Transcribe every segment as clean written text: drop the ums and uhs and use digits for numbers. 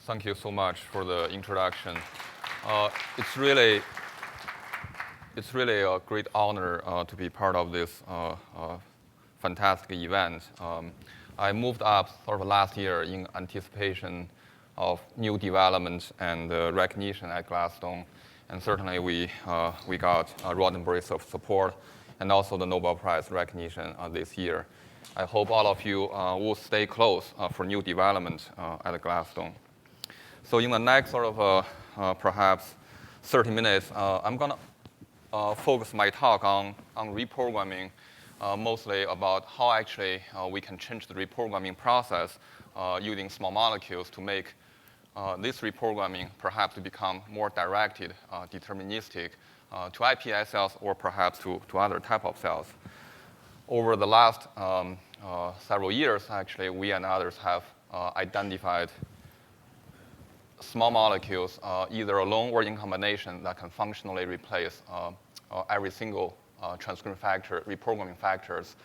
Thank you so much for the introduction. It's really a great honor to be part of this fantastic event. I moved up sort of last year in anticipation of new development and recognition at Gladstone. And certainly we got Roddenberry support and also the Nobel Prize recognition this year. I hope all of you will stay close for new development at Gladstone. So in the next sort of perhaps 30 minutes, I'm going to focus my talk on reprogramming, mostly about how actually we can change the reprogramming process using small molecules to make this reprogramming perhaps to become more directed, deterministic to iPS cells or perhaps to other type of cells. Over the last several years, actually, we and others have identified small molecules, either alone or in combination, that can functionally replace every single transcription factor, reprogramming factors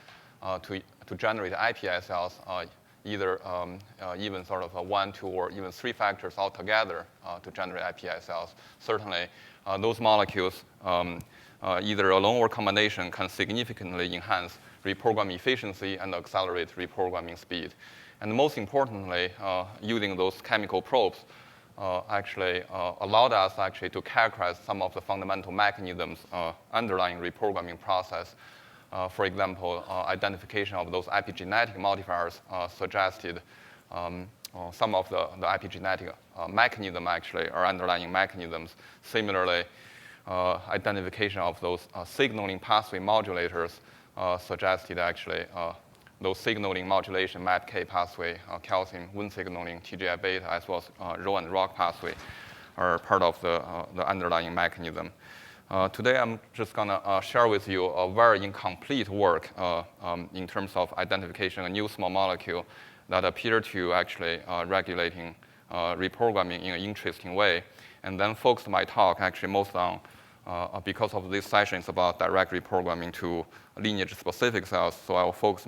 to generate iPS cells, either even sort of 1, 2, or even 3 factors altogether to generate iPS cells. Certainly, those molecules, either alone or combination, can significantly enhance reprogramming efficiency and accelerate reprogramming speed. And most importantly, using those chemical probes actually allowed us actually to characterize some of the fundamental mechanisms underlying reprogramming process. For example, identification of those epigenetic modifiers suggested some of the epigenetic mechanism actually are underlying mechanisms. Similarly, identification of those signaling pathway modulators suggested actually those signaling modulation MAPK pathway, calcium Wnt signaling, TGI beta, as well as Rho and ROCK pathway are part of the underlying mechanism. Today, I'm just going to share with you a very incomplete work in terms of identification of a new small molecule that appear to actually regulating reprogramming in an interesting way. And then focus my talk actually most on, because of this session is about direct reprogramming to lineage-specific cells, so I will focus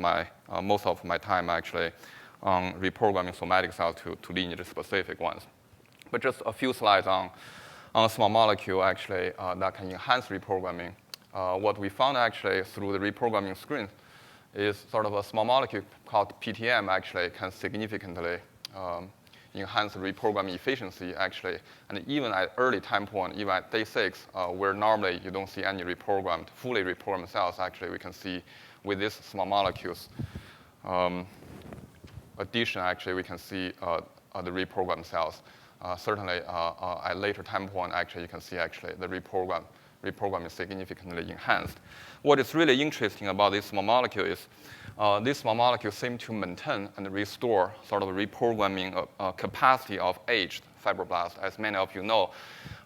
most of my time actually on reprogramming somatic cells to lineage-specific ones. But just a few slides on a small molecule actually that can enhance reprogramming. What we found actually through the reprogramming screen is sort of a small molecule called PTM actually can significantly enhance the reprogramming efficiency actually, and even at early time point, even at day 6, where normally you don't see any fully reprogrammed cells, actually we can see with these small molecules addition, actually we can see the reprogrammed cells. Certainly, at later time point, actually, you can see actually the reprogramming is significantly enhanced. What is really interesting about this small molecule is this small molecule seems to maintain and restore sort of reprogramming capacity of aged fibroblasts. As many of you know,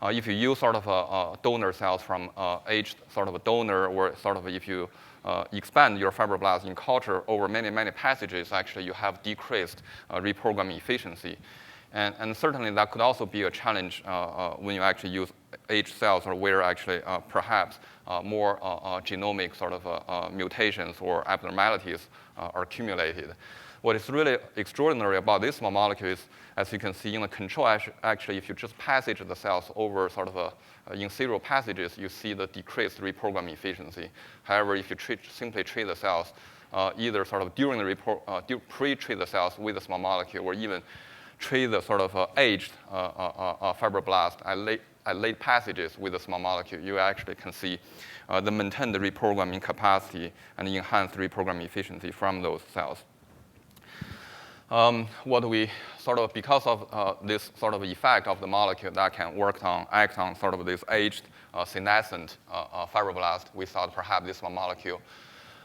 if you use sort of donor cells from aged sort of a donor, or sort of if you expand your fibroblasts in culture over many, many passages, actually you have decreased reprogramming efficiency. And certainly that could also be a challenge when you actually use aged cells or where actually perhaps more genomic sort of mutations or abnormalities are accumulated. What is really extraordinary about this small molecule is, as you can see in the control, actually if you just passage the cells over sort of in serial passages, you see the decreased reprogramming efficiency. However, if you simply treat the cells, either sort of during the pre-treat the cells with a small molecule or even treat the sort of aged fibroblast at late passages with a small molecule, you actually can see the maintained reprogramming capacity and enhanced reprogramming efficiency from those cells. What we sort of, because of this sort of effect of the molecule that can act on sort of this aged senescent fibroblast, we thought perhaps this small molecule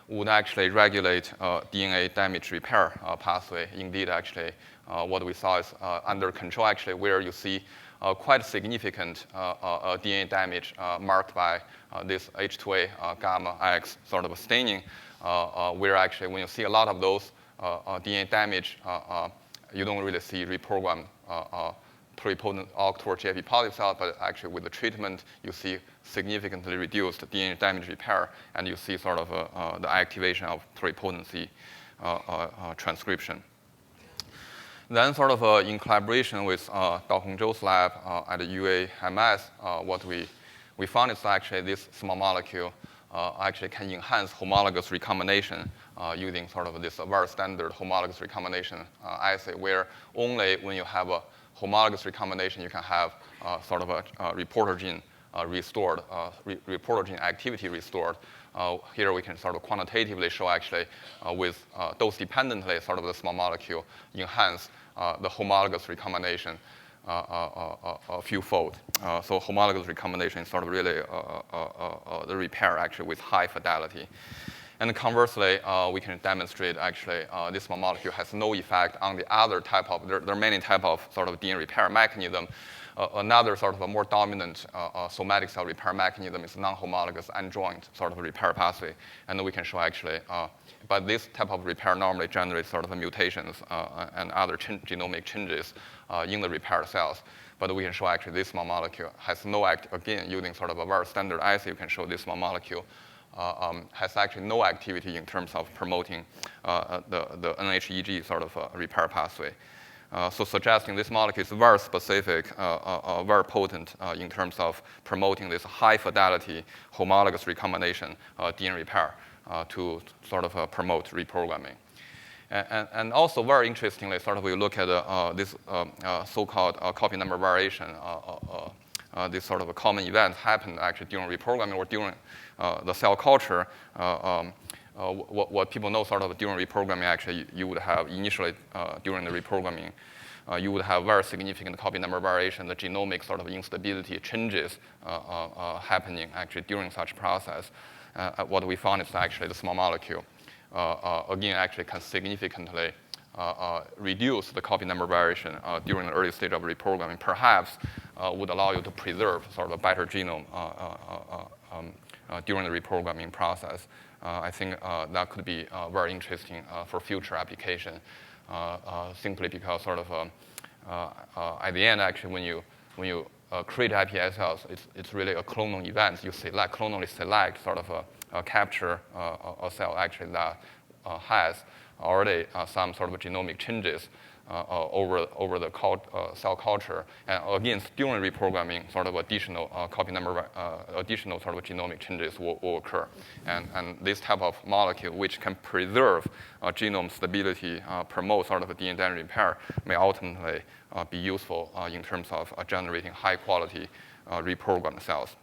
would actually regulate DNA damage repair pathway. Indeed, actually, what we saw is under control, actually, where you see quite significant DNA damage marked by this H2A gamma X sort of staining, where actually when you see a lot of those DNA damage, you don't really see reprogrammed pluripotent OCT GFP positive cells, but actually with the treatment, you see significantly reduced DNA damage repair, and you see sort of the activation of pluripotency transcription. Then sort of in collaboration with Dao Hongzhou's lab at the UAMS, what we found is actually this small molecule actually can enhance homologous recombination using sort of this very standard homologous recombination assay, where only when you have a homologous recombination you can have sort of a reporter gene restored, reporter gene activity restored. Here we can sort of quantitatively show actually with dose-dependently sort of the small molecule enhance the homologous recombination a few-fold. So homologous recombination is sort of really the repair actually with high fidelity. And conversely, we can demonstrate actually this small molecule has no effect on the other type of, there are many type of sort of DNA repair mechanism. Another sort of a more dominant somatic cell repair mechanism is non-homologous end joint sort of repair pathway. And we can show actually, but this type of repair normally generates sort of mutations and other genomic changes in the repaired cells. But we can show actually this small molecule has no again, using sort of a very standard assay, you can show this small molecule has actually no activity in terms of promoting the NHEJ sort of repair pathway. So suggesting this molecule is very specific, very potent in terms of promoting this high fidelity homologous recombination DNA repair to sort of promote reprogramming. And also very interestingly, sort of we look at this so-called copy number variation, this sort of a common event happened actually during reprogramming or during the cell culture. What people know sort of during reprogramming, actually you would have initially during the reprogramming, you would have very significant copy number variation, the genomic sort of instability changes happening actually during such process. What we found is actually the small molecule, again, actually can significantly reduce the copy number variation during the early stage of reprogramming, perhaps would allow you to preserve sort of a better genome during the reprogramming process. I think that could be very interesting for future application, simply because sort of at the end, actually, when you create iPS cells, it's really a clonal event. You clonally select sort of capture a cell actually that has already some sort of genomic changes over the cell culture. And again, during reprogramming, sort of additional copy number, additional sort of genomic changes will occur. And this type of molecule, which can preserve genome stability, promote sort of a DNA damage repair, may ultimately be useful in terms of generating high-quality reprogrammed cells.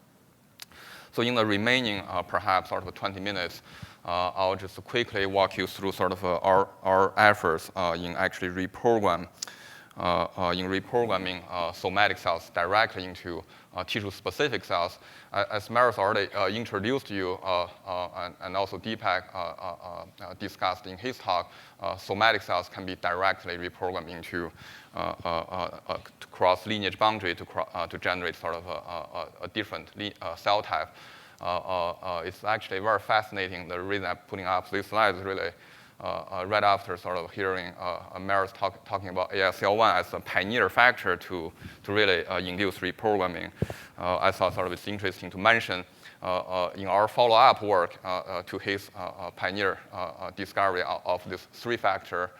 So in the remaining, perhaps sort of 20 minutes, I'll just quickly walk you through sort of our efforts in actually reprogramming somatic cells directly into tissue-specific cells. As Maris already introduced you, and also Deepak discussed in his talk, somatic cells can be directly reprogrammed into to cross lineage boundary to generate sort of a different cell type. It's actually very fascinating. The reason I'm putting up this slide is really right after sort of hearing Maris talking about ASCL1 as a pioneer factor to really induce reprogramming. I thought sort of it's interesting to mention in our follow-up work to his pioneer discovery of this three-factor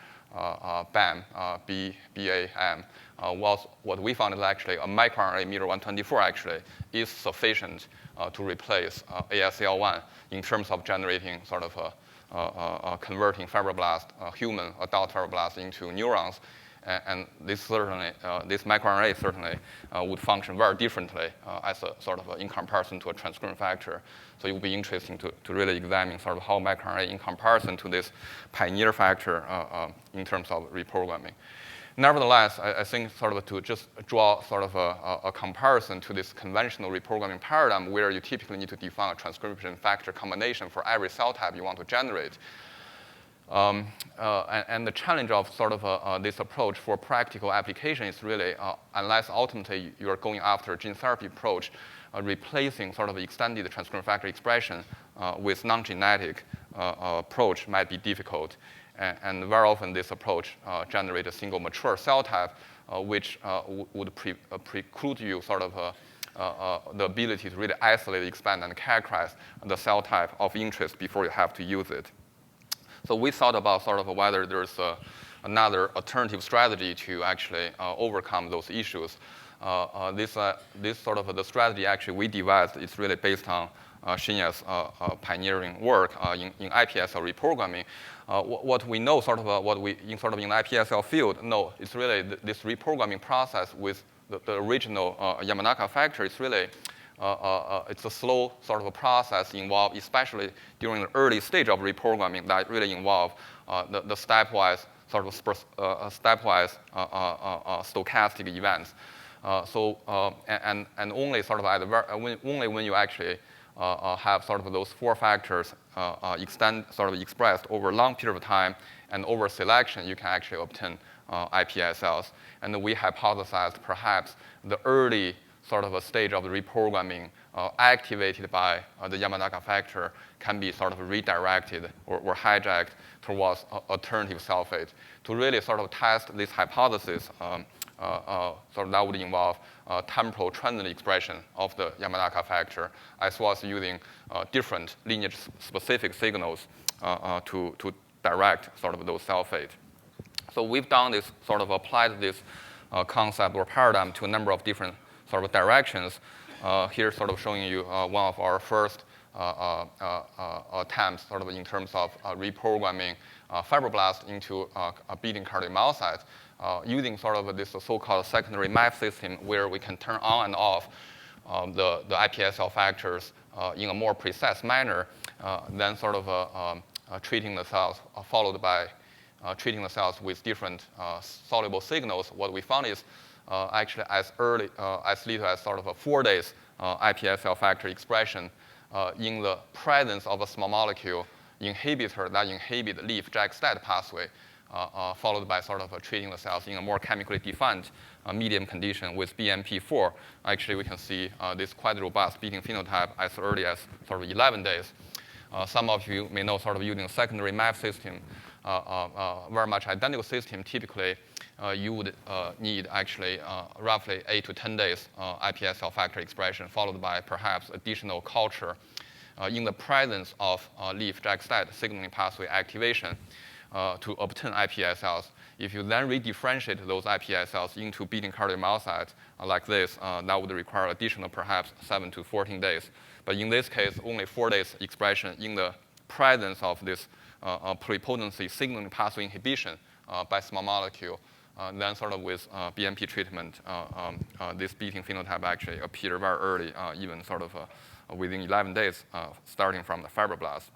BAM, BAM, was what we found is actually a microRNA miR-124 actually is sufficient to replace ASCL1 in terms of generating sort of converting fibroblast, human adult fibroblast into neurons. And this certainly, this microRNA certainly would function very differently as a sort of in comparison to a transcription factor. So it would be interesting to really examine sort of how microRNA in comparison to this pioneer factor in terms of reprogramming. Nevertheless, I think sort of to just draw sort of a comparison to this conventional reprogramming paradigm where you typically need to define a transcription factor combination for every cell type you want to generate. And the challenge of sort of this approach for practical application is really, unless ultimately you are going after a gene therapy approach, replacing sort of extended transcription factor expression with non-genetic approach might be difficult. And very often this approach generates a single mature cell type, which would preclude you sort of the ability to really isolate, expand, and characterize the cell type of interest before you have to use it. So we thought about sort of whether there's another alternative strategy to actually overcome those issues. This sort of the strategy actually we devised is really based on Shinya's pioneering work in iPSL reprogramming. What we know, sort of what we in the iPSL field know, is really this reprogramming process with the original Yamanaka factor. It's really it's a slow sort of a process involved, especially during the early stage of reprogramming, that really involve the stepwise sort of stochastic events. And only sort of only when you actually have sort of those four factors expressed over a long period of time and over selection, you can actually obtain iPSLs. And we hypothesized perhaps the early sort of a stage of the reprogramming activated by the Yamanaka factor can be sort of redirected or hijacked towards alternative cell fate. To really sort of test this hypothesis, so that would involve temporal transient expression of the Yamanaka factor, as well as using different lineage-specific signals to direct sort of those cell fate. So we've done this, sort of applied this concept or paradigm to a number of different sort of directions. Here, sort of showing you one of our first attempts, sort of in terms of reprogramming fibroblasts into beating cardiomyocytes, using sort of this so-called secondary map system where we can turn on and off the iPSL factors in a more precise manner, then sort of treating the cells, followed by treating the cells with different soluble signals. What we found is actually as little as sort of 4 days iPSL factor expression in the presence of a small molecule inhibitor that inhibit leaf JAK-STAT pathway, followed by sort of treating the cells in a more chemically defined medium condition with BMP4. Actually, we can see this quite robust beating phenotype as early as sort of 11 days. Some of you may know, sort of using a secondary map system, very much identical system. Typically, you would need actually roughly 8 to 10 days iPSL factor expression, followed by perhaps additional culture in the presence of leaf JAK-STAT signaling pathway activation to obtain iPSLs. If you then redifferentiate those iPSLs into beating cardiomyocytes like this, that would require additional perhaps 7 to 14 days. But in this case, only 4 days expression in the presence of this pluripotency signaling pathway inhibition by small molecule. Then sort of with BMP treatment, this beating phenotype actually appeared very early, even sort of within 11 days, starting from the fibroblasts.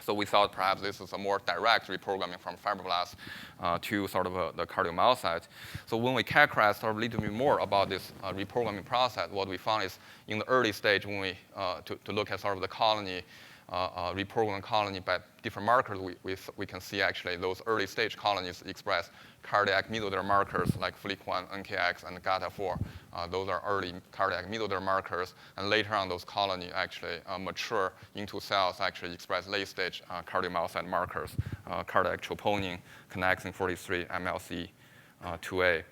So we thought perhaps this is a more direct reprogramming from fibroblasts to sort of the cardiomyocytes. So when we characterized sort of a little bit more about this reprogramming process, what we found is in the early stage when we to look at sort of the colony, reprogramming colony by different markers, we can see actually those early stage colonies express cardiac mesoderm markers like FLIC1, NKX, and GATA4. Those are early cardiac mesoderm markers, and later on those colonies actually mature into cells actually express late stage cardiomyocyte markers, cardiac troponin, connexin 43, MLC2A.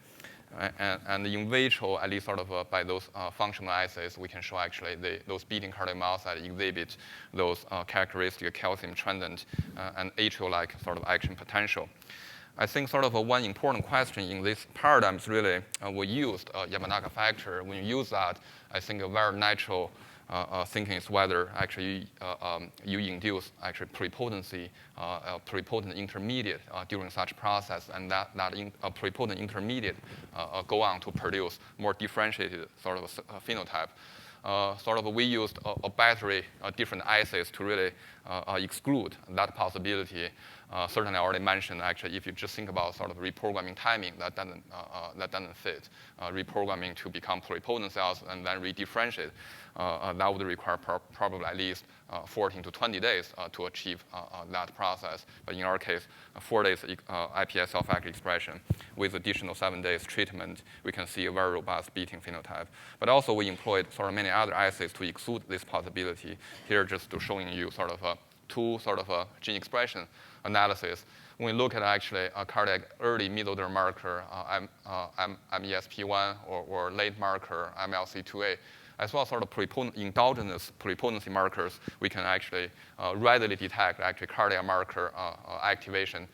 And in vitro, at least sort of by those functional assays, we can show actually those beating cardiomyocytes exhibit those characteristic calcium transient and atrial-like sort of action potential. I think sort of one important question in this paradigm is really we used Yamanaka factor. When you use that, I think a very natural thinking is whether actually you induce actually pluripotency, pluripotent intermediate during such process, and that pluripotent intermediate go on to produce more differentiated sort of phenotype. Sort of we used a battery different assays to really exclude that possibility. Certainly, I already mentioned actually, if you just think about sort of reprogramming timing, that doesn't fit. Reprogramming to become pluripotent cells and then redifferentiate, that would require probably at least 14 to 20 days to achieve that process. But in our case, 4 days iPSL factor expression with additional 7 days treatment, we can see a very robust beating phenotype. But also we employed sort of many other assays to exclude this possibility. Here, just to showing you sort of two sort of gene expression analysis. When we look at actually a cardiac early mesoderm marker, MESP1 or late marker MLC2A, as well as sort of endogenous pluripotency markers, we can actually readily detect actually cardiac marker activation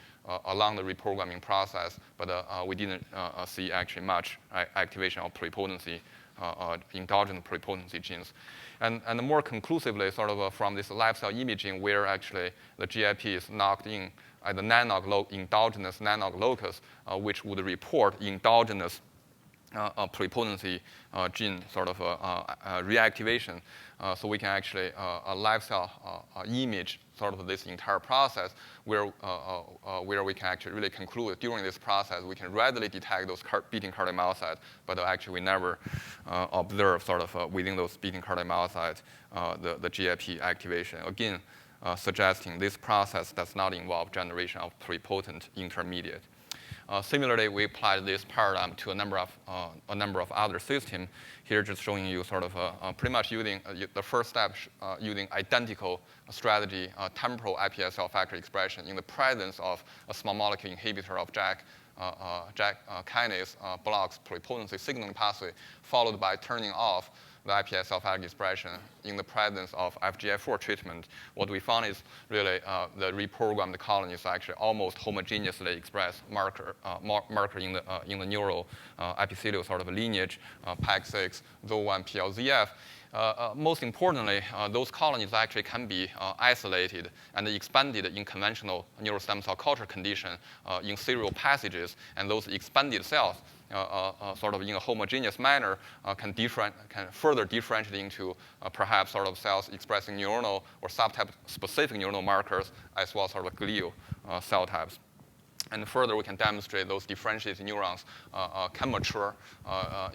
along the reprogramming process, but we didn't see actually much activation of pluripotency, endogenous pluripotency genes. And more conclusively, sort of from this live cell imaging, where actually the GIP is knocked in at the endogenous nanog locus, which would report endogenous pluripotency gene sort of reactivation. So we can actually live cell image sort of this entire process where we can actually really conclude during this process we can readily detect those beating cardiomyocytes, but actually we never observe sort of within those beating cardiomyocytes the GIP activation. Again, suggesting this process does not involve generation of pluripotent intermediate. Similarly, we applied this paradigm to a number of other systems. Here, just showing you sort of pretty much using the first step using identical strategy, temporal iPSC factor expression in the presence of a small molecule inhibitor of JAK kinase blocks pluripotency signaling pathway, followed by turning off the iPSC factor expression in the presence of FGF4 treatment. What we found is really the reprogrammed colonies actually almost homogeneously express marker in the neural epithelial sort of lineage, PAC6, ZO1, PLZF. Most importantly, those colonies actually can be isolated and expanded in conventional neural stem cell culture condition in serial passages, and those expanded cells sort of in a homogeneous manner can further differentiate into perhaps sort of cells expressing neuronal or subtype specific neuronal markers as well as sort of glial cell types. And further, we can demonstrate those differentiated neurons can mature,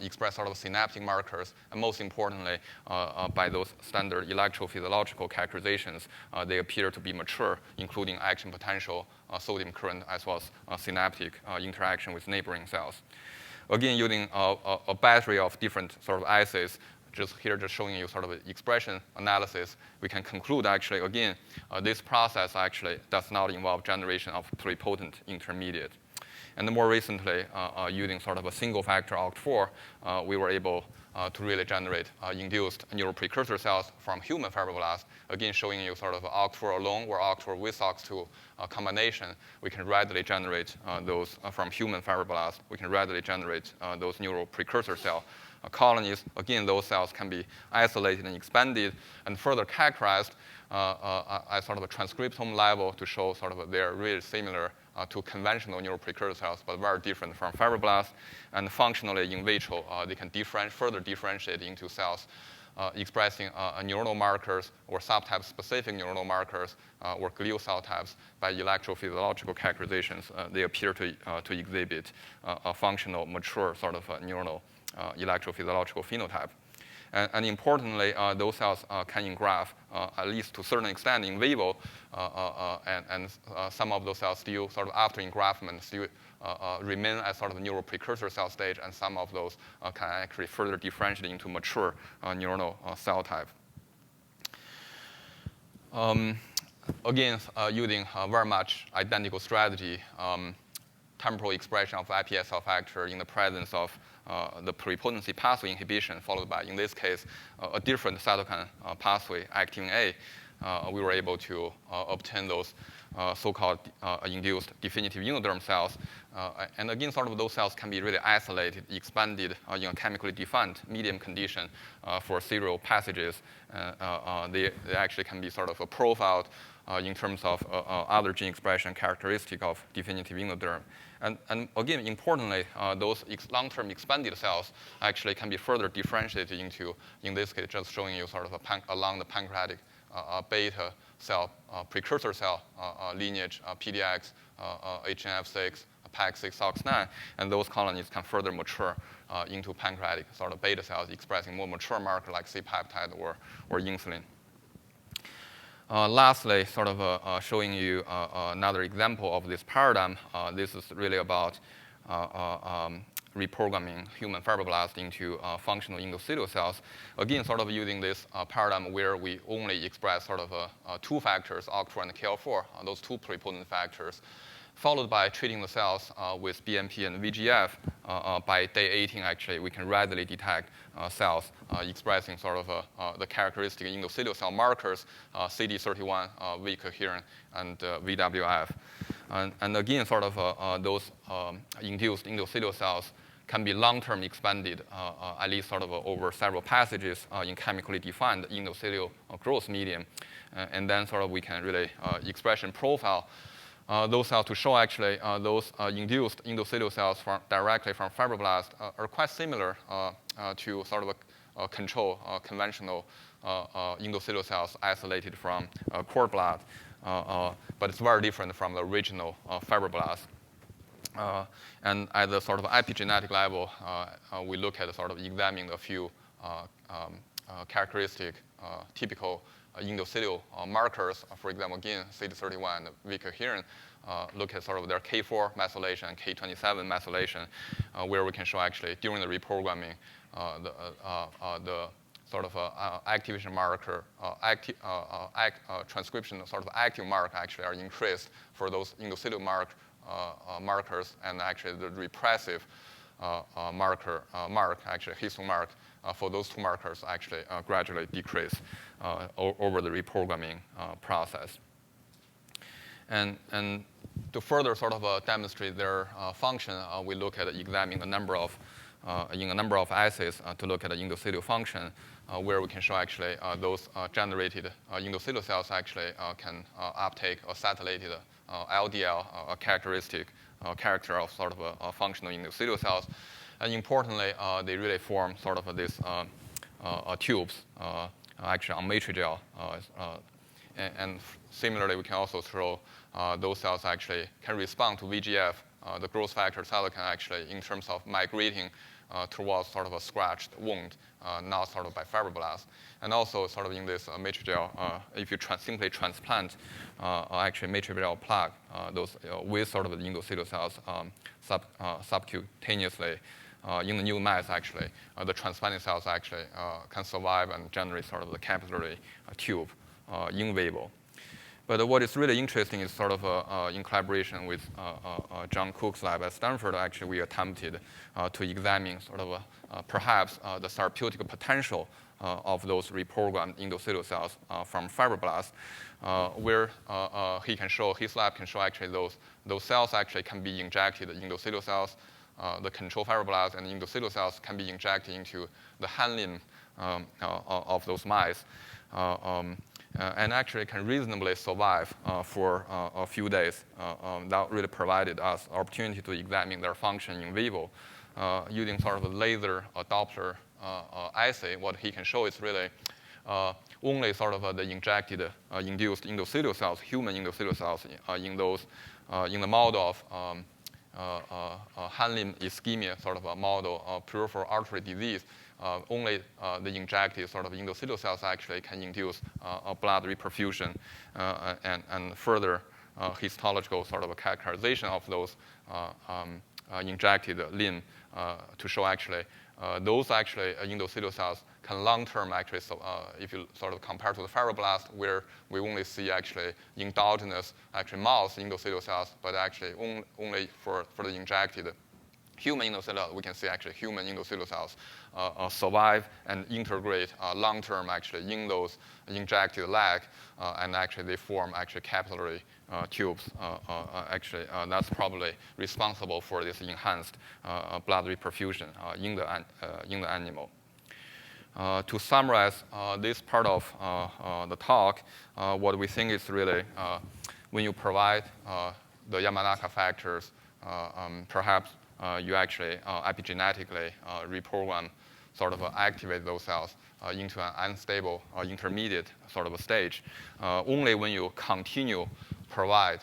express sort of synaptic markers, and most importantly, by those standard electrophysiological characterizations, they appear to be mature, including action potential, sodium current, as well as synaptic interaction with neighboring cells. Again, using a battery of different sort of assays, just showing you sort of expression analysis, we can conclude actually, again, this process actually does not involve generation of pluripotent intermediate. And more recently, using sort of a single factor OCT4, we were able to really generate induced neural precursor cells from human fibroblasts. Again, showing you sort of OCT4 alone or OCT4 with OCT2 combination, we can readily generate those from human fibroblasts. We can readily generate those neural precursor cell colonies. Again, those cells can be isolated and expanded and further characterized at sort of a transcriptome level to show sort of they're really similar to conventional neural precursor cells, but very different from fibroblasts. And functionally, in vitro, they can further differentiate into cells expressing neuronal markers or subtype-specific neuronal markers or glial cell types by electrophysiological characterizations. They appear to exhibit a functional, mature sort of neuronal electrophysiological phenotype. And importantly, those cells can engraft, at least to a certain extent, in vivo, and some of those cells still, sort of after engraftment, still remain as sort of a neural precursor cell stage, and some of those can actually further differentiate into mature neuronal cell type. Again, using very much identical strategy, temporal expression of iPSC factor in the presence of the pluripotency pathway inhibition, followed by, in this case, a different cytokine pathway, activin A, we were able to obtain those so-called induced definitive uniderm cells. And again, sort of those cells can be really isolated, expanded in a chemically defined medium condition for serial passages. They actually can be sort of profiled in terms of other gene expression characteristic of definitive uniderm. And again, importantly, those long-term expanded cells actually can be further differentiated into, in this case, just showing you sort of along the pancreatic beta cell precursor cell lineage, PDX, HNF6, PAC6, OX9, and those colonies can further mature into pancreatic sort of beta cells expressing more mature marker like C-peptide or insulin. Lastly, sort of showing you another example of this paradigm. This is really about reprogramming human fibroblasts into functional endothelial cells. Again, sort of using this paradigm where we only express sort of two factors, OCT4 and KL4, those two pluripotent factors, followed by treating the cells with BMP and VEGF. By day 18, actually, we can readily detect cells expressing sort of the characteristic endothelial cell markers, CD31, weak coherent, and VWF. And again, sort of those induced endothelial cells can be long-term expanded, at least sort of over several passages in chemically defined endothelial growth medium. And then sort of we can really expression profile those cells to show actually those induced endothelial cells directly from fibroblasts are quite similar to sort of a control conventional endothelial cells isolated from cord blood, but it's very different from the original fibroblasts. And at the sort of epigenetic level, we look at sort of examining a few characteristic typical endothelial markers. For example, again, CD31 and weak coherent. Look at sort of their K4 methylation and K27 methylation, where we can show actually during the reprogramming the sort of activation marker, transcription sort of active mark actually are increased for those endothelial markers, and actually the repressive mark, actually histone mark, for those two markers actually gradually decrease over the reprogramming process. And to further sort of demonstrate their function, we look at examining a number of in a number of assays to look at the endothelial function, where we can show actually those generated endothelial cells actually can uptake acetylated LDL, a characteristic character of sort of a functional endothelial cells. And importantly, they really form sort of these tubes, actually on matrigel. And similarly, we can also show those cells actually can respond to VEGF, the growth factor cytokine actually in terms of migrating towards sort of a scratched wound, not sort of by fibroblasts. And also sort of in this matrigel, if you simply transplant actually matrigel plaque, those with sort of the endothelial cells subcutaneously in the new mass actually, the transplanted cells actually can survive and generate sort of the capillary tube in vivo. But what is really interesting is sort of in collaboration with John Cook's lab at Stanford, actually we attempted to examine sort of perhaps the therapeutic potential of those reprogrammed endothelial cells from fibroblasts, where his lab can show actually those cells actually can be injected, endothelial cells, the control fibroblasts and endothelial cells can be injected into the hand limb of those mice. And actually can reasonably survive for a few days. That really provided us opportunity to examine their function in vivo. Using sort of a laser Doppler assay, what he can show is really only sort of the injected induced endothelial cells, human endothelial cells in the model of hand limb ischemia, sort of a model of peripheral artery disease. Only the injected sort of endothelial cells actually can induce a blood reperfusion and further histological sort of a characterization of those injected limb to show actually those actually endothelial cells can long-term actually, if you sort of compare to the fibroblast, where we only see actually endogenous actually mouse endothelial cells, but actually only for the injected human endothelial, we can see actually human endothelial cells survive and integrate long-term actually in those injected leg, and actually they form actually capillary tubes. Actually, that's probably responsible for this enhanced blood reperfusion in the animal. To summarize this part of the talk, what we think is really when you provide the Yamanaka factors, perhaps you actually epigenetically reprogram, sort of activate those cells into an unstable intermediate sort of a stage. Only when you continue provide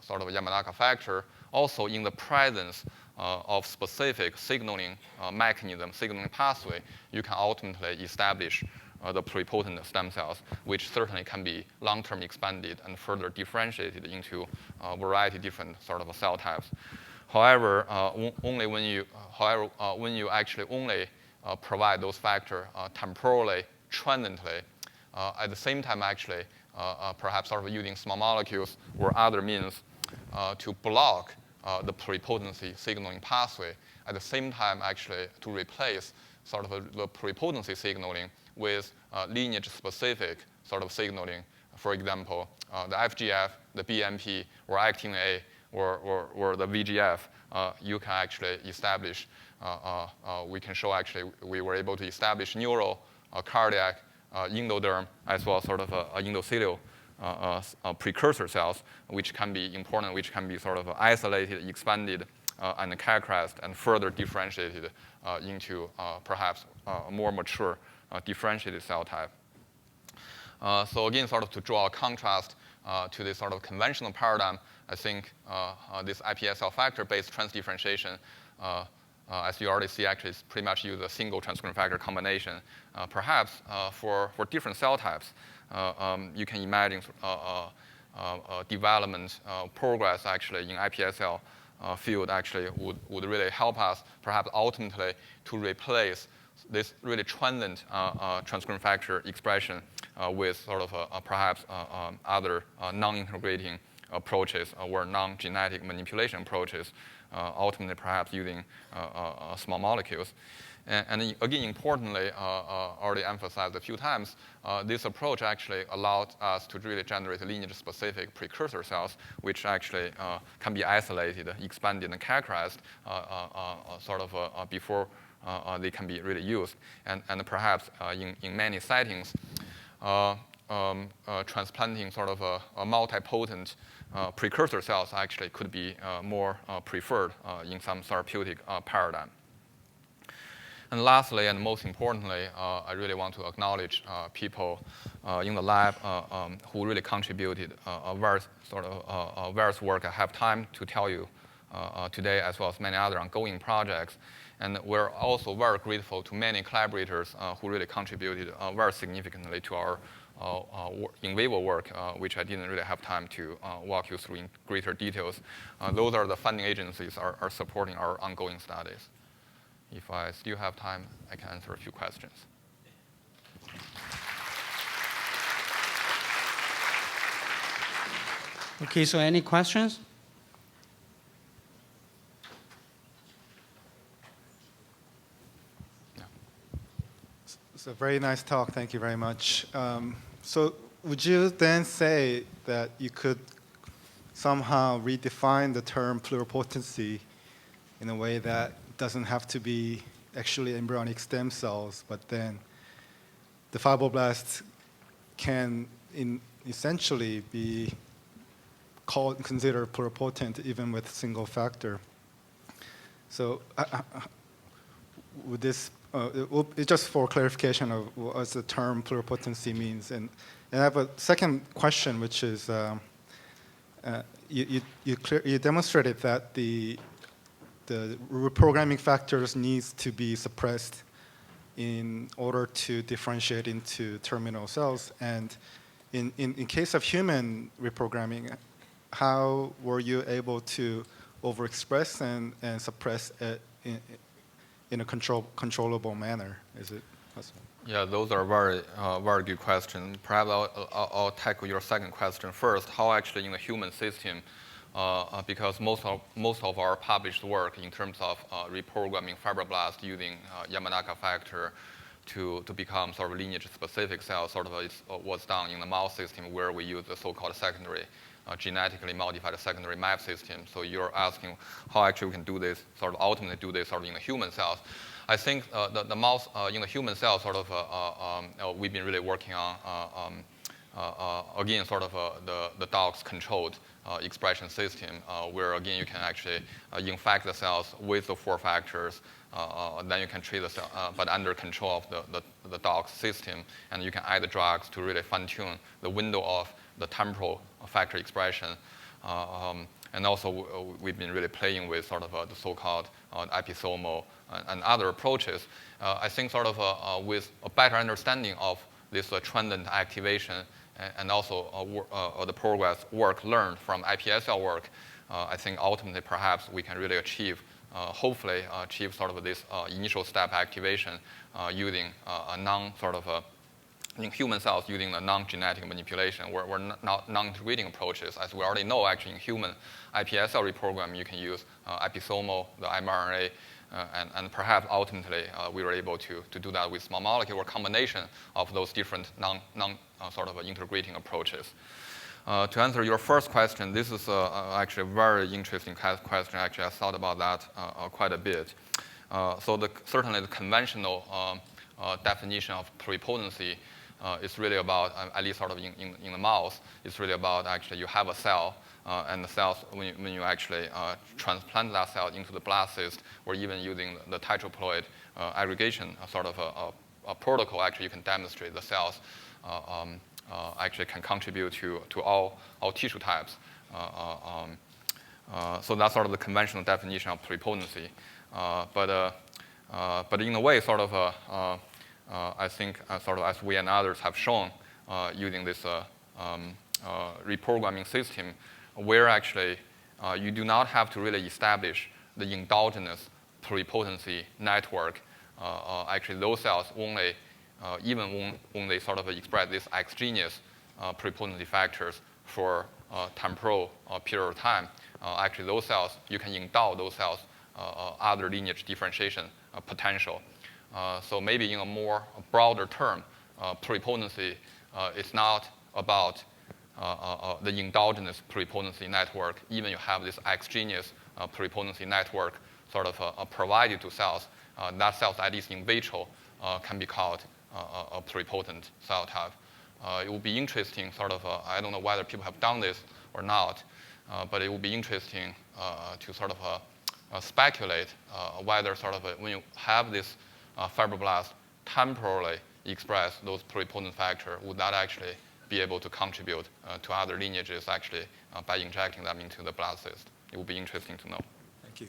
sort of a Yamanaka factor, also in the presence of specific signaling mechanism, signaling pathway, you can ultimately establish the pluripotent stem cells, which certainly can be long-term expanded and further differentiated into a variety of different sort of cell types. However, only when you actually only provide those factors temporally, transiently, at the same time actually perhaps sort of using small molecules or other means to block the pluripotency signaling pathway, at the same time actually to replace sort of the pluripotency signaling with lineage-specific sort of signaling. For example, the FGF, the BMP, or actin A, or the VGF, you can actually establish, we can show actually we were able to establish neural, cardiac, endoderm, as well as sort of endothelial precursor cells, which can be important, which can be sort of isolated, expanded, and characterized, and further differentiated into perhaps a more mature differentiated cell type. So again, sort of to draw a contrast to this sort of conventional paradigm, I think this iPSC factor-based trans-differentiation, as you already see, actually is pretty much use a single transcription factor combination. Perhaps for different cell types, you can imagine development progress actually in iPSC field actually would really help us perhaps ultimately to replace this really transient transcription factor expression with sort of perhaps other non-integrating approaches or non-genetic manipulation approaches, ultimately perhaps using small molecules. And again, importantly, already emphasized a few times, this approach actually allowed us to really generate lineage-specific precursor cells, which actually can be isolated, expanded, and characterized sort of before they can be really used. And perhaps in many settings, transplanting sort of a multipotent precursor cells actually could be more preferred in some therapeutic paradigm. And lastly, and most importantly, I really want to acknowledge people in the lab who really contributed various work I have time to tell you today, as well as many other ongoing projects. And we're also very grateful to many collaborators who really contributed very significantly to our in vivo work, which I didn't really have time to walk you through in greater details. Those are the funding agencies are supporting our ongoing studies. If I still have time, I can answer a few questions. Okay, so any questions? It's a very nice talk. Thank you very much. So would you then say that you could somehow redefine the term pluripotency in a way that doesn't have to be actually embryonic stem cells, but then the fibroblasts can essentially be considered pluripotent even with single factor? So would this, just for clarification of what the term pluripotency means. And I have a second question, which is you demonstrated that the reprogramming factors needs to be suppressed in order to differentiate into terminal cells. And in case of human reprogramming, how were you able to overexpress and suppress it in a controllable manner? Is it possible? Yeah, those are very good questions. Perhaps I'll tackle your second question first. How actually in the human system, because most of our published work in terms of reprogramming fibroblasts using Yamanaka factor to become sort of lineage-specific cells sort of was done in the mouse system where we use the so-called secondary, genetically modified secondary map system. So you're asking how actually we can do this, sort of ultimately do this sort of in the human cells. I think the mouse in the human cells sort of we've been really working on again sort of the Dock's controlled expression system where again you can actually infect the cells with the 4 factors. Then you can treat the cell, but under control of the Dock's system, and you can add the drugs to really fine-tune the window of the temporal factor expression. And also, we've been really playing with sort of the so-called episomal and other approaches. I think sort of with a better understanding of this transient activation and also the progress work learned from iPSC work, I think ultimately perhaps we can really achieve, hopefully achieve sort of this initial step activation using a non-sort of in human cells using the non-genetic manipulation or non-integrating approaches. As we already know, actually in human iPSC reprogram, you can use episomal, the mRNA, and perhaps ultimately we were able to do that with small molecule or combination of those different sort of integrating approaches. To answer your first question, this is actually a very interesting question. Actually, I thought about that quite a bit. So certainly the conventional definition of pluripotency is really about, at least sort of in the mouse, it's really about actually you have a cell, and the cells, when you actually transplant that cell into the blast cyst, or even using the tetraploid aggregation sort of a protocol, actually you can demonstrate the cells actually can contribute to all tissue types. So that's sort of the conventional definition of pluripotency. But in a way, sort of, I think, sort of as we and others have shown using this reprogramming system, where actually you do not have to really establish the endogenous pluripotency network. Actually, those cells only, even when they sort of express these extraneous pluripotency factors for temporal period of time, actually those cells, you can endow those cells other lineage differentiation potential. So maybe in a more broader term, pluripotency is not about the endogenous pluripotency network. Even you have this extraneous pluripotency network sort of provided to cells, that cells, at least in vitro, can be called a pluripotent cell type. It would be interesting, sort of, I don't know whether people have done this or not, but it would be interesting to sort of speculate whether sort of when you have this fibroblast temporally express those pluripotent factors, would that actually be able to contribute to other lineages actually by injecting them into the blast cyst? It would be interesting to know. Thank you.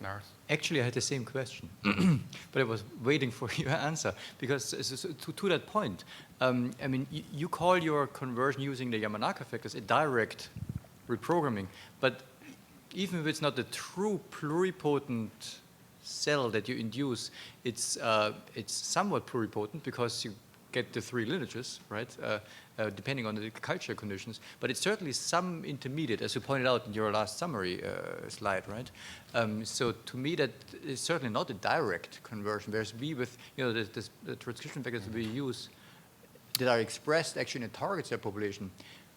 Maris? Actually, I had the same question, but I was waiting for your answer because to that point, I mean, you call your conversion using the Yamanaka factors a direct reprogramming, but even if it's not a true pluripotent cell that you induce, it's somewhat pluripotent because you get the three lineages, right, depending on the culture conditions. But it's certainly some intermediate, as you pointed out in your last summary slide, right? So to me, that is certainly not a direct conversion. Whereas we, with the transcription factors we use that are expressed actually in a target cell population,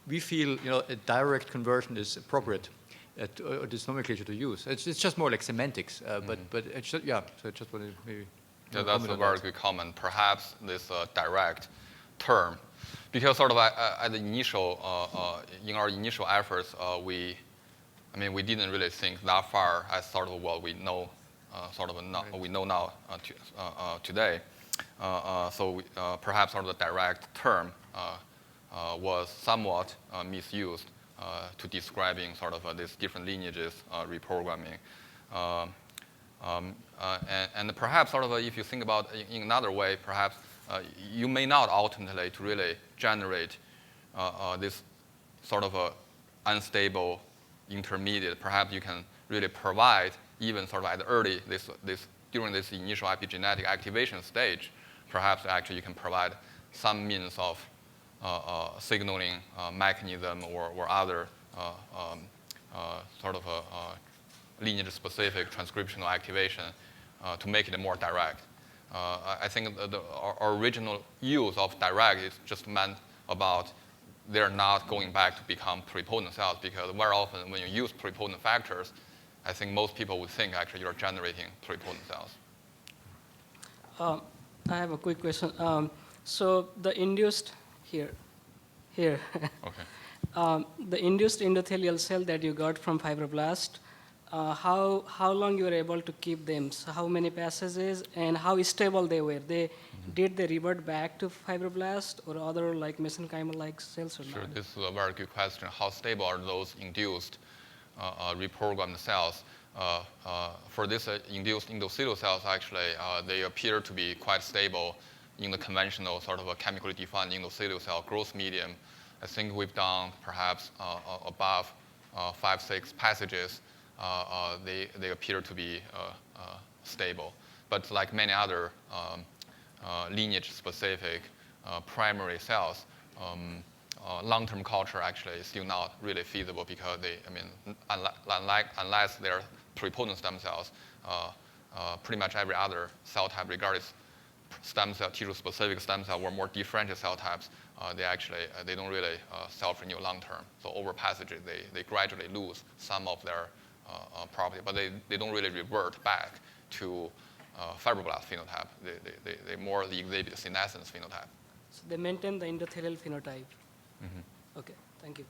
we feel a direct conversion is appropriate. This nomenclature to use. It's just more like semantics, but it's just, yeah. So I just wanted to maybe. Yeah, that's a very good comment. Perhaps this direct term, because sort of at the initial, in our initial efforts, we didn't really think that far as sort of what we know, we know now today. So perhaps sort of the direct term was somewhat misused to describing sort of these different lineages reprogramming. And perhaps sort of if you think about in another way, perhaps you may not ultimately to really generate this sort of unstable intermediate. Perhaps you can really provide even sort of at the early during this initial epigenetic activation stage, perhaps actually you can provide some means of signaling mechanism or other sort of lineage-specific transcriptional activation to make it more direct. I think our original use of direct is just meant about they're not going back to become pluripotent cells, because very often when you use pluripotent factors, I think most people would think actually you're generating pluripotent cells. I have a quick question. So the induced here. Okay. The induced endothelial cell that you got from fibroblast, how long you were able to keep them? So how many passages and how stable they were? Did they revert back to fibroblast or other like mesenchymal-like cells or Sure, not? this is a very good question. How stable are those induced reprogrammed cells? For this induced endothelial cells, actually, they appear to be quite stable in the conventional sort of a chemically defined endothelial cell growth medium. I think we've done perhaps above 5-6 passages. They appear to be stable. But like many other lineage-specific primary cells, long-term culture actually is still not really feasible because unless they're pluripotent stem cells, pretty much every other cell type, regardless stem cell, tissue-specific stem cell, or more differentiated cell types, they don't really self-renew long-term. So over passage, they gradually lose some of their property, but they don't really revert back to fibroblast phenotype. They more exhibit senescence phenotype. So they maintain the endothelial phenotype. Mm-hmm. Okay, thank you.